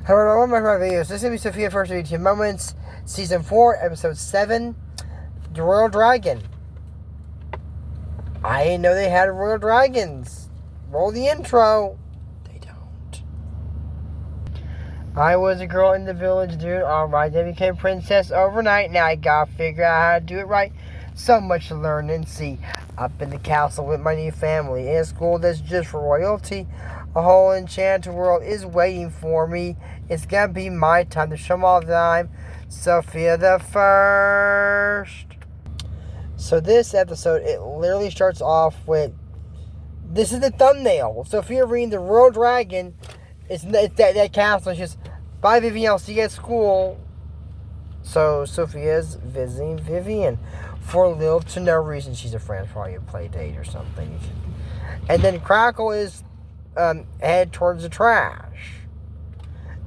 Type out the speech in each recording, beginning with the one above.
Hello, welcome back to my videos. This is going to be Sofia First WTF Moments, Season 4, Episode 7, The Royal Dragon. I didn't know they had Royal Dragons. Roll the intro. They don't. I was a girl in the village doing alright. Then became a princess overnight. Now I gotta figure out how to do it right. So much to learn and see. Up in the castle with my new family. In a school that's just for royalty. A whole enchanted world is waiting for me. It's gonna be my time to show them all that I'm Sofia the First. So this episode, it literally starts off with, this is the thumbnail. Sofia reading the Royal Dragon. It's that castle. She's, bye Vivian, I'll see you at school. So Sofia's visiting Vivian for little to no reason. She's a friend, probably a play date or something. And then Crackle is head towards the trash.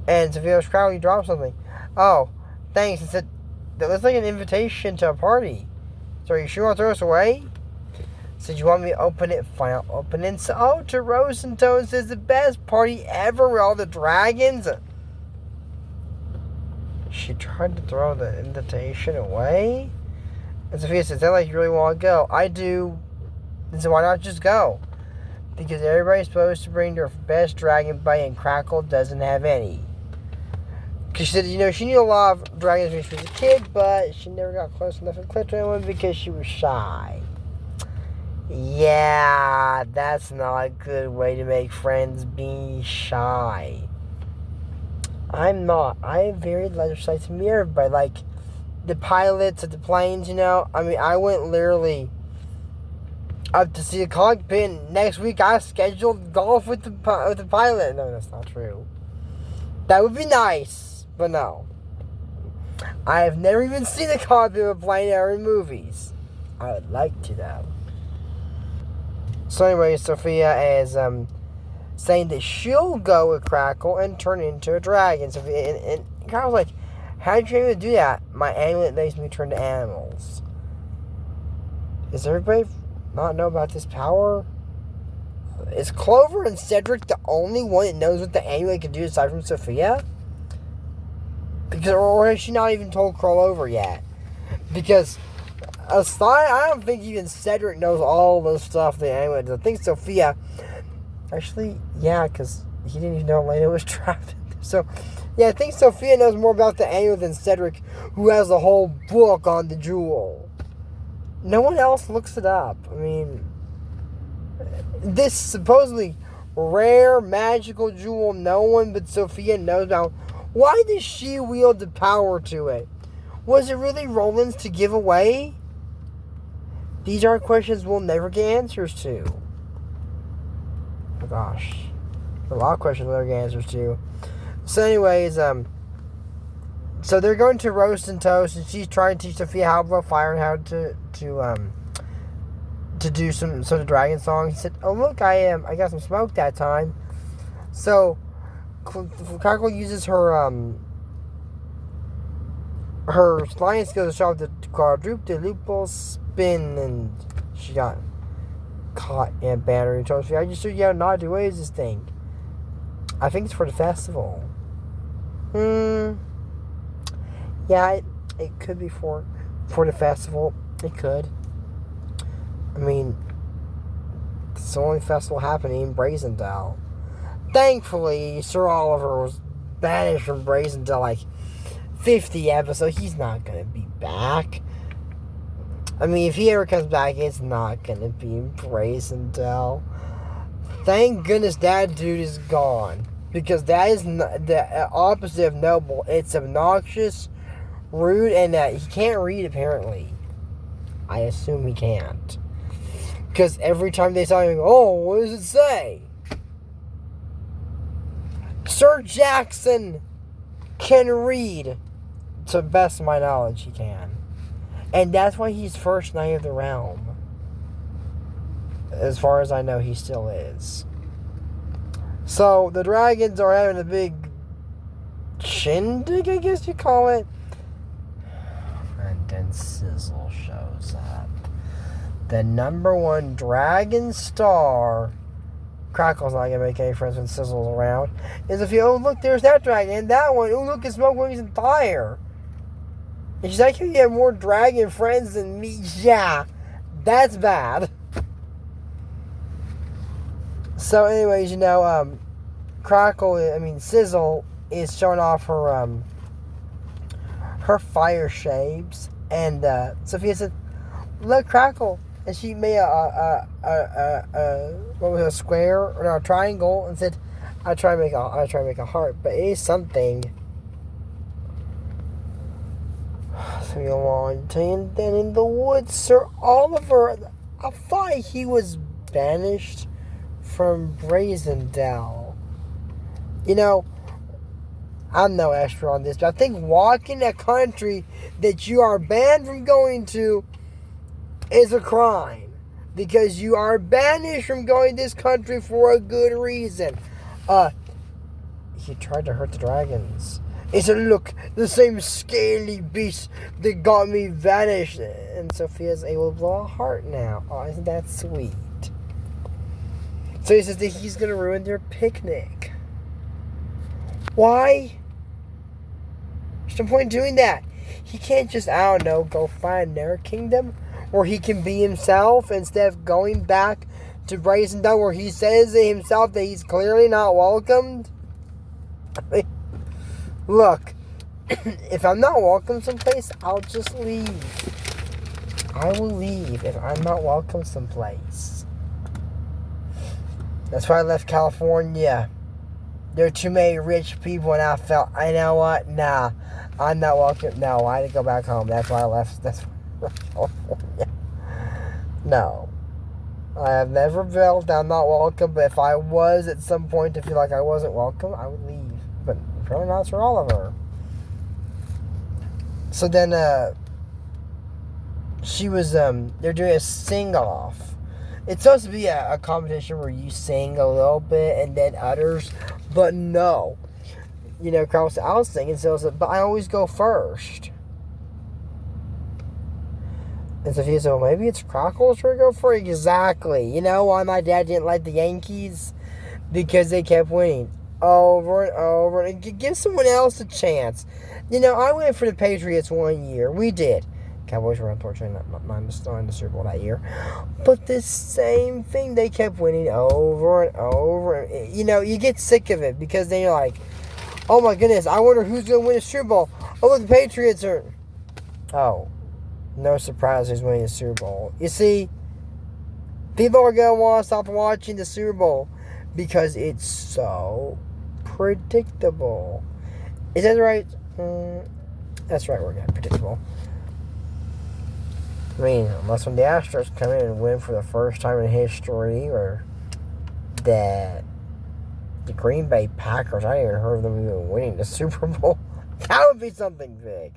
And Sofia was Crackle, you dropped something. Oh, thanks. It said, that looks like an invitation to a party. So are you sure you want to throw us away? Said you want me to open it? Fine, I'll open it. So, oh, to Rose and Tones is the best party ever with all the dragons. She tried to throw the invitation away. And Sofia says, "Sounds like you really want to go." I do. And so why not just go? Because everybody's supposed to bring their best dragon bite, and Crackle doesn't have any. Because she said, she knew a lot of dragons when she was a kid, but she never got close enough and clicked to anyone because she was shy. Yeah, that's not a good way to make friends, being shy. I'm not. I have very leisure sight to meet everybody. Like, the pilots at the planes, I went literally up to see the cockpit, and next week I scheduled golf with the pilot. No, that's not true. That would be nice, but no. I have never even seen the cockpit of a plane ever in movies. I would like to, though. So anyway, Sofia is saying that she'll go with Crackle and turn into a dragon. Sofia, and Crackle's like, how did you able to do that? My amulet makes me turn to animals. Does everybody not know about this power? Is Clover and Cedric the only one that knows what the amulet can do aside from Sofia? Or has she not even told Clover yet? Because aside, I don't think even Cedric knows all the stuff the amulet does. I think Sofia, actually, yeah, because he didn't even know Elena was trapped. So, yeah, I think Sofia knows more about the amulet than Cedric, who has a whole book on the jewel. No one else looks it up. I mean, this supposedly rare magical jewel no one but Sofia knows about. Why does she wield the power to it? Was it really Roland's to give away? These are questions we'll never get answers to. Oh gosh. A lot of questions we'll never get answers to. So anyways, so they're going to Roast and Toast, and she's trying to teach Sofia how to blow fire and how to do some sort of dragon song. He said, "Oh look, I got some smoke that time." So Crackle uses her flying skills to show off the quadruple spin, and she got caught in a battery. And told Sofia, "I just showed you how not to. What is this thing?" I think it's for the festival. Yeah, it could be for the festival. It could. I mean, it's the only festival happening in Brazendale. Thankfully, Sir Oliver was banished from Brazendale like 50 episodes. He's not going to be back. I mean, if he ever comes back, it's not going to be in Brazendale. Thank goodness that dude is gone. Because that is the opposite of noble. It's obnoxious, rude, and he can't read, apparently. I assume he can't. Because every time they saw him, oh, what does it say? Sir Jackson can read. To the best of my knowledge, he can. And that's why he's first knight of the realm. As far as I know, he still is. So, the dragons are having a big shindig, I guess you call it. And then Sizzle shows up. The #1 dragon star, Crackle's not gonna make any friends when Sizzle's around. And Sofia, oh look, there's that dragon, and that one. Oh look, it's Smoke Wings and Fire. And she's like, you have more dragon friends than me. Yeah, that's bad. So, anyways, Sizzle is showing off her fire shapes, and Sofia said, "Look, Crackle," and she made a square or a triangle, and said, "I try to make a heart, but it is something." So you want to, and then in the woods, Sir Oliver, I thought he was banished from Brazendale. I'm no expert on this, but I think walking a country that you are banned from going to is a crime, because you are banished from going to this country for a good reason. He tried to hurt the dragons. He said, "Look, the same scaly beast that got me vanished." And Sofia's able to blow a heart now. Oh, isn't that sweet? So he says that he's going to ruin their picnic. Why? What's the point in doing that? He can't just, go find their kingdom where he can be himself instead of going back to Brazendale where he says to himself that he's clearly not welcomed. Look, if I'm not welcome someplace, I'll just leave. I will leave if I'm not welcome someplace. That's why I left California. There are too many rich people, and I felt, you know what? Nah, I'm not welcome. No, I had to go back home. That's why I left. That's why I left California. No. I have never felt I'm not welcome, but if I was at some point to feel like I wasn't welcome, I would leave. But apparently not for all of her. So then, she was, they're doing a sing-off. It's supposed to be a competition where you sing a little bit and then others, but no. Carl said, I'll sing, and so but I always go first. And Sofia said, well, maybe it's Crackle's turn to go first. Exactly. You know why my dad didn't like the Yankees? Because they kept winning over and over. And give someone else a chance. I went for the Patriots one year. We did. Cowboys were unfortunately not in the Super Bowl that year. But the same thing, they kept winning over and over. You get sick of it because then you're like, oh my goodness, I wonder who's going to win the Super Bowl. Oh, look, the Patriots are... Oh, no surprise who's winning the Super Bowl. You see, people are going to want to stop watching the Super Bowl because it's so predictable. Is that right? That's right, we're getting predictable. Unless when the Astros come in and win for the first time in history, or the Green Bay Packers, I ain't even heard of them even winning the Super Bowl. That would be something big.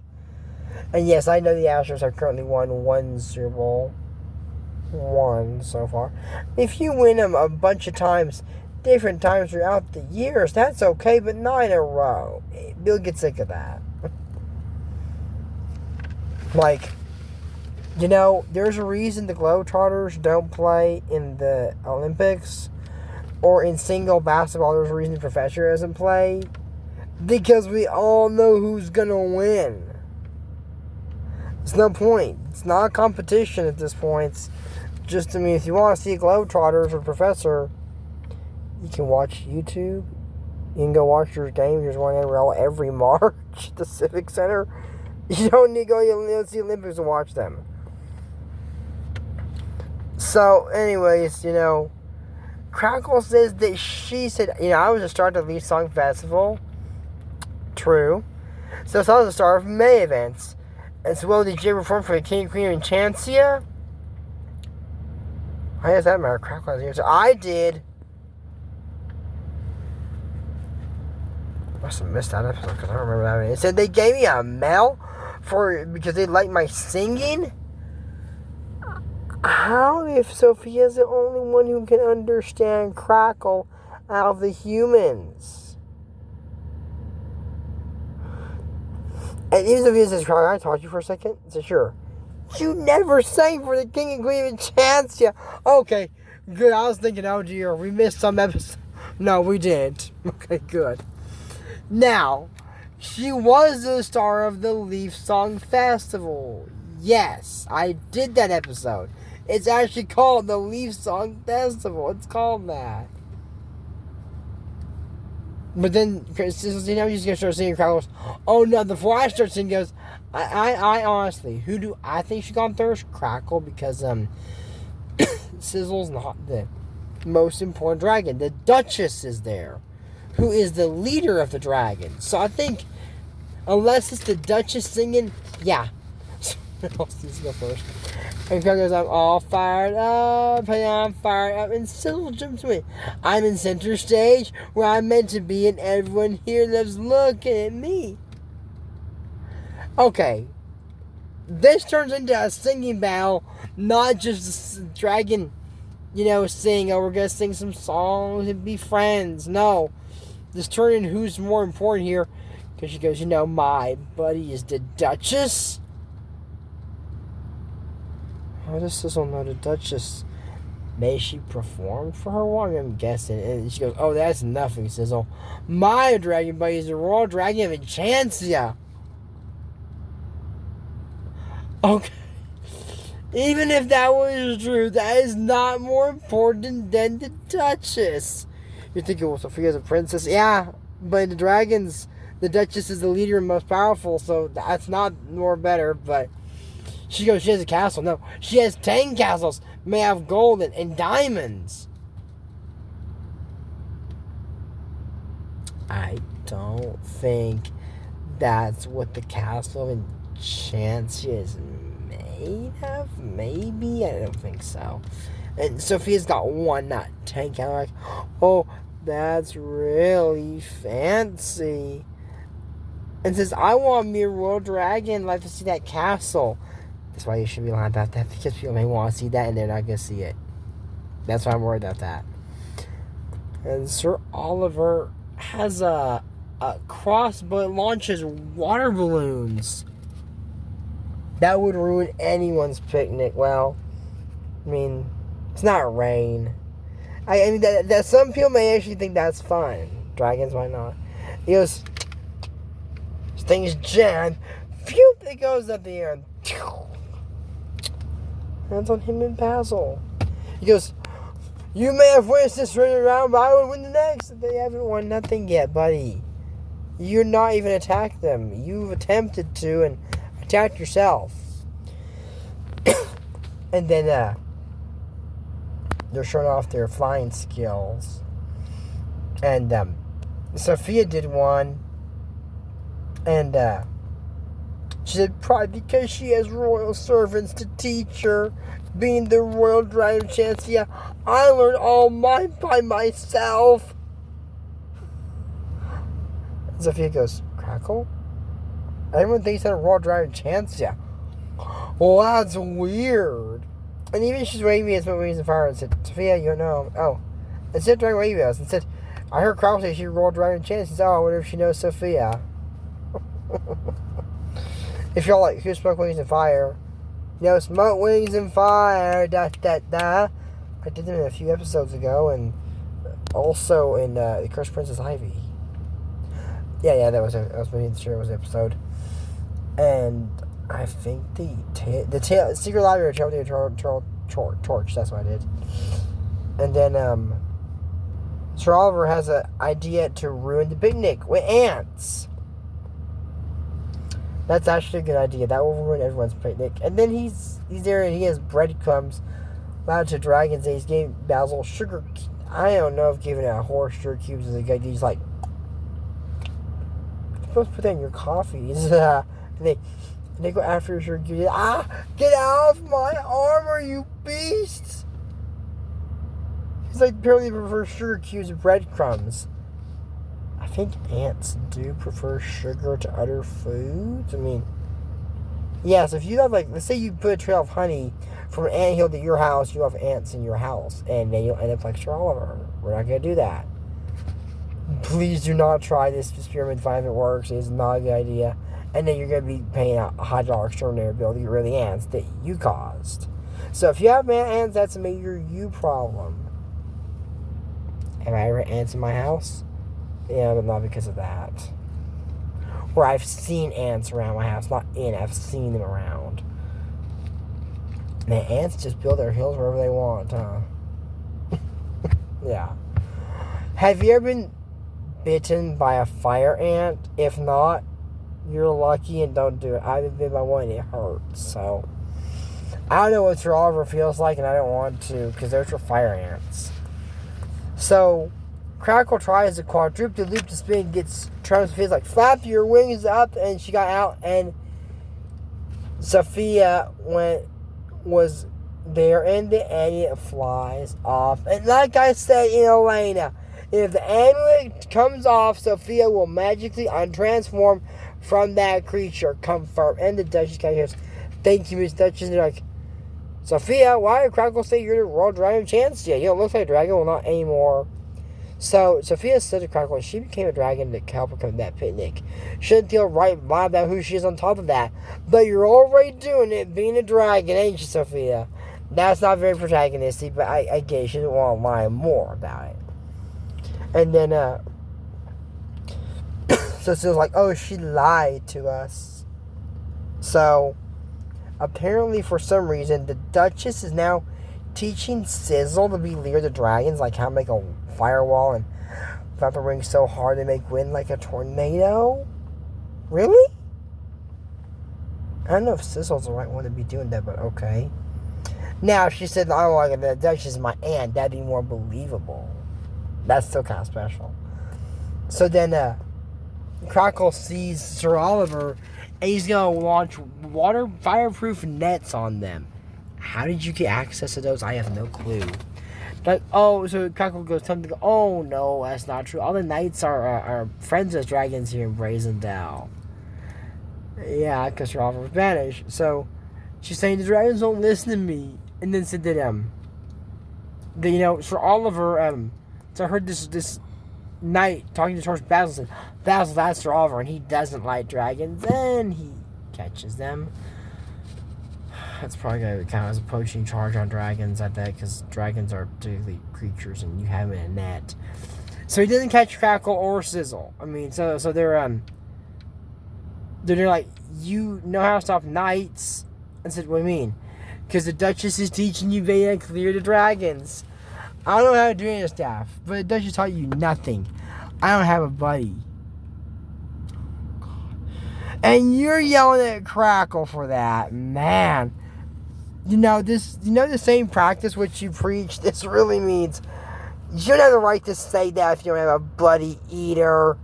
And yes, I know the Astros have currently won one Super Bowl. One so far. If you win them a bunch of times, different times throughout the years, that's okay, but not in a row. You'll get sick of that. There's a reason the Globetrotters don't play in the Olympics or in single basketball. There's a reason the professor doesn't play. Because we all know who's going to win. It's no point. It's not a competition at this point. It's just, if you want to see Globetrotters or professor, you can watch YouTube. You can go watch your games. There's one NRL every March at the Civic Center. You don't need to go to the Olympics to watch them. So, anyways, Crackle says that she said, I was the start of the Leaf Song Festival. True. So, I was the star of May events. As well, did you perform for the King and Queen of Enchantia? Why does that matter? Crackle was here. So, I did. Must have missed that episode because I don't remember that. It said they gave me a medal because they liked my singing. How if Sofia's the only one who can understand Crackle out of the humans? And even Sofia says, Crackle, can I talk to you for a second? I said, sure. You never sang for the King and Queen of Enchantia. Okay, Good, I was thinking, oh dear, we missed some episode. No, we didn't. Okay, good. Now, she was the star of the Leaf Song Festival. Yes, I did that episode. It's actually called the Leaf Song Festival. It's called that. But then, she's going to start singing. Crowd goes, oh no, before I start singing, goes, I honestly, who do I think should go on first? Crackle, because, Sizzle's not the most important dragon. The Duchess is there, who is the leader of the dragon. So I think, unless it's the Duchess singing, yeah. Let's go first. And Craig goes, I'm all fired up, hey, I'm fired up, and Sizzle jumps away. I'm in center stage, where I'm meant to be, and everyone here loves looking at me. Okay. This turns into a singing battle, not just a dragon, saying, oh, we're going to sing some songs and be friends. No. This turns into who's more important here, because she goes, my buddy is the Duchess. How does Sizzle know the Duchess? May she perform for her one? I'm guessing. And she goes, oh, that's nothing, Sizzle. My dragon buddy is the royal dragon of Enchantia. Okay. Even if that was true, that is not more important than the Duchess. You're thinking, well, Sophia's a princess. Yeah, but the Duchess is the leader and most powerful, so that's not more better, but she goes, she has a castle. No, she has 10 castles made out of gold and diamonds. I don't think that's what the castle of Enchantia is made of. Maybe? I don't think so. And Sophia's got 1, not 10 castles. Like, oh, that's really fancy. And says, I want me a royal dragon. I'd like to see that castle. That's why you should be lying about that, because people may want to see that and they're not going to see it. That's why I'm worried about that. And Sir Oliver has a crossbow that launches water balloons. That would ruin anyone's picnic. Well, I mean, it's not rain. I mean, that some people may actually think that's fun. Dragons might not. He goes, this thing is jammed. Phew, it goes up the air. And hands on him and Basil. He goes, you may have won this round, but I would win the next. They haven't won nothing yet, buddy. You're not even attacked them. You've attempted to and attacked yourself. And then they're showing off their flying skills. And Sofia did one. And she said, probably because she has royal servants to teach her. Being the royal dragon of Enchantia, I learned all mine by myself. And Sofia goes, Crackle? Everyone thinks that a royal dragon of Enchantia. Well, that's weird. And even she's waving me at Smoke Wings and Fire and said, Sofia, you don't know. Oh. And said Dragon waving us and said, I heard Crackle say she's a royal dragon of Enchantia. She said, oh, I wonder if she knows Sofia. If y'all like who Smoke Wings and Fire, Smoke Wings and Fire, da da da. I did them a few episodes ago, and also in the Cursed Princess Ivy. Yeah, that was I was making sure it was an episode. And I think the Secret Library Torch. That's what I did. And then Sir Oliver has an idea to ruin the picnic with ants. That's actually a good idea. That will ruin everyone's picnic. And then he's there and he has breadcrumbs allowed to dragons. And he's giving Basil sugar. I don't know if giving a horse sugar cubes is a good idea. He's like, you're supposed to put that in your coffee. And they go after your sugar cubes. Get off my armor, you beasts! He's like, apparently prefers sugar cubes and breadcrumbs. I think ants do prefer sugar to other foods. I mean, yeah, so if you have, let's say you put a trail of honey from an anthill to your house, you have ants in your house, and then you'll end up like Sir Oliver. We're not going to do that. Please do not try this experiment, find if it works. It's not a good idea. And then you're going to be paying a $100 extraordinary bill to get rid of the ants that you caused. So if you have ants, that's a major you problem. Have I ever ants in my house? Yeah, but not because of that. Or I've seen ants around my house. Not in, I've seen them around. Man, ants just build their hills wherever they want, huh? Yeah. Have you ever been bitten by a fire ant? If not, you're lucky and don't do it. I've been bitten by one and it hurts. So, I don't know what your Oliver feels like and I don't want to because those are fire ants. So, Crackle tries to quadruple the loop to spin, gets Trump's face like, flap your wings up, and she got out, and Sofia was there, and the amulet flies off. And like I said in Elena, if the amulet comes off, Sofia will magically untransform from that creature. Confirm. And the Duchess kind of goes, thank you, Miss Duchess. And they're like, Sofia, why did Crackle say you're the Royal Dragon chance? Yeah, you don't look like a dragon. Well, not anymore. So, Sofia said to Crackle, and she became a dragon to help her come to that picnic. Shouldn't feel right about who she is on top of that. But you're already doing it, being a dragon, ain't you, Sofia? That's not very protagonistic, but I guess she didn't want to lie more about it. And then, so it was like, oh, she lied to us. So, apparently, for some reason, the Duchess is now teaching Sizzle to be leader of the dragons, like how to make a firewall and flap the ring so hard to make wind like a tornado. Really? I don't know if Sizzle's the right one to be doing that, but okay. Now, if she said, I don't like it, the Duchess is my aunt, that'd be more believable. That's still kind of special. So then, Crackle sees Sir Oliver, and he's going to launch fireproof nets on them. How did you get access to those? I have no clue. Like, oh, so Crackle goes, something. Oh, no, that's not true. All the knights are friends of dragons here in Brazendale. Yeah, because Sir Oliver was banished. So, she's saying the dragons don't listen to me. And then said that, Sir Oliver, so I heard this knight talking to George Basil, said, Basil, that's Sir Oliver, and he doesn't like dragons, and he catches them. That's probably going to count as a poaching charge on dragons, I bet, because dragons are deadly creatures, and you have them in a net. So he doesn't catch Crackle or Sizzle. I mean, so they're like, you know how to stop knights? I said, what do you mean? Because the Duchess is teaching you how to clear the dragons. I don't know how to do any of stuff, but the Duchess taught you nothing. I don't have a buddy. And you're yelling at Crackle for that, man. The same practice which you preach, this really means you don't have the right to say that if you don't have a buddy eater.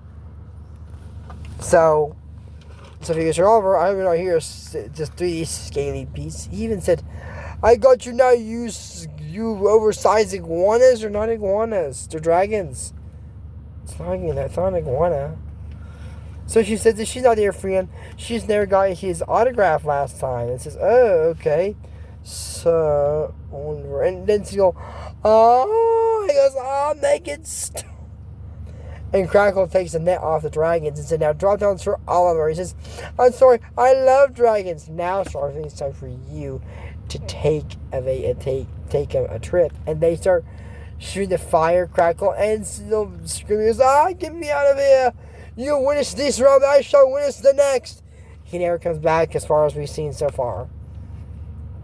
So if you get over, I don't hear just 3D scaly piece. He even said, I got you now, you oversized iguanas. They're not iguanas, they're dragons. It's not an iguana. So she says that she's not there for him. She's never got his autograph last time. And says, oh, okay. So, and then she goes, oh, he goes, I'll make it stop. And Crackle takes the net off the dragons and said, now drop down Sir Oliver. He says, I'm sorry, I love dragons. Now, Sir, I think it's time for you to take a trip. And they start shooting the fire, Crackle, and still screaming, get me out of here. You witness this round, I shall witness the next. He never comes back as far as we've seen so far.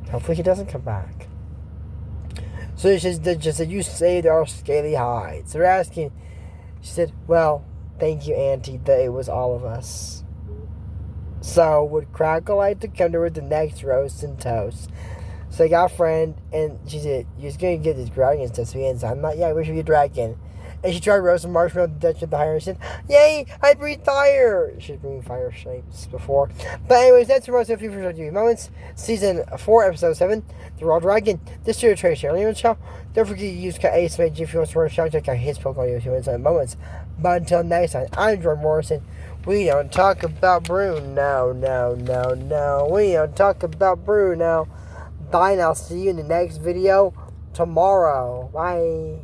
Hopefully he doesn't come back. So she just said, you saved our scaly hides. They're asking, she said, well, thank you, Auntie, that it was all of us. So would Crackle like to come to her with the next roast and toast? So they got a friend, and she said, you're going to get this dragon stuff. So I'm not, I wish we could dragon. And she tried roasting marshmallow to Dutch at the higher and said, yay, I breathed fire. She's breathing fire shapes before. But anyways, that's the most of you for TV Moments. Season 4, Episode 7, The Raw Dragon. This is your Tracy Earlier in the show. Don't forget to use code ASMAG if you want to support the show. Check out his Pokemon YouTube Moments. But until next time, I'm Jordan Morrison. We don't talk about Brew. No. We don't talk about Brew now. Bye, and I'll see you in the next video tomorrow. Bye.